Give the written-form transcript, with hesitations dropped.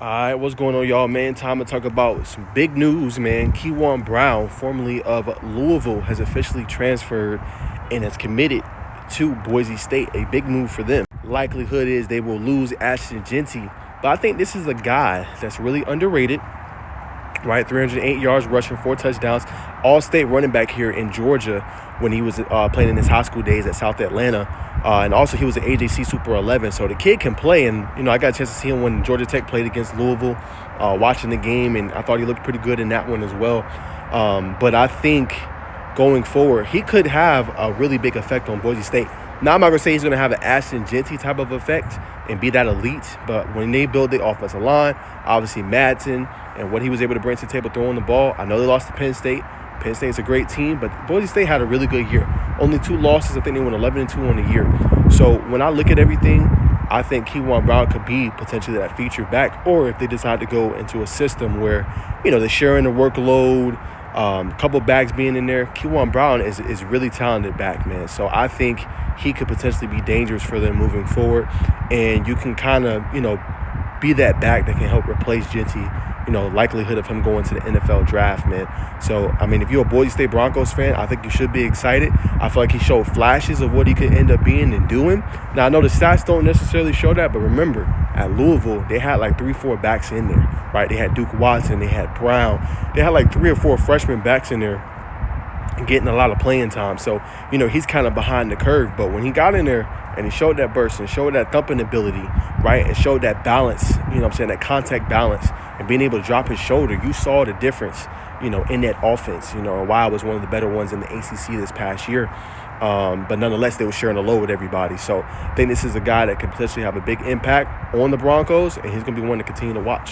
All right, what's going on, y'all, man? Time to talk about some big news, man. Keyjuan Brown, formerly of Louisville, has officially transferred and is committed to Boise State. A big move for them. Likelihood is they will lose Ashton Genty, but I think this is a guy that's really underrated, right? 308 yards rushing, 4 touchdowns, all-state running back here in Georgia when he was playing in his high school days at South Atlanta. And also he was an AJC Super 11, so the kid can play. And, I got a chance to see him when Georgia Tech played against Louisville, watching the game, and I thought he looked pretty good in that one as well. But I think going forward, he could have a really big effect on Boise State. Now, I'm not going to say he's going to have an Ashton Genty type of effect and be that elite, but when they build the offensive line, obviously Madsen and what he was able to bring to the table throwing the ball. I know they lost to Penn State. Penn State's a great team, but Boise State had a really good year. Only 2 losses. I think they went 11-2 on the year. So when I look at everything, I think Keyjuan Brown could be potentially that featured back, or if they decide to go into a system where, they're sharing the workload, a couple backs being in there. Keyjuan Brown is really talented back, man. So I think he could potentially be dangerous for them moving forward. And you can kind of, be that back that can help replace Genty, likelihood of him going to the NFL draft, man. So, if you're a Boise State Broncos fan, I think you should be excited. I feel like he showed flashes of what he could end up being and doing. Now, I know the stats don't necessarily show that, but remember, at Louisville, they had like 3-4 backs in there, right? They had Duke Watson, they had Brown. They had like 3 or 4 freshman backs in there getting a lot of playing time. So, he's kind of behind the curve. But when he got in there and he showed that burst and showed that thumping ability, right, and showed that balance, that contact balance, and being able to drop his shoulder, you saw the difference, in that offense, and why it was one of the better ones in the ACC this past year. But nonetheless, they were sharing the load with everybody. So I think this is a guy that could potentially have a big impact on the Broncos, and he's going to be one to continue to watch.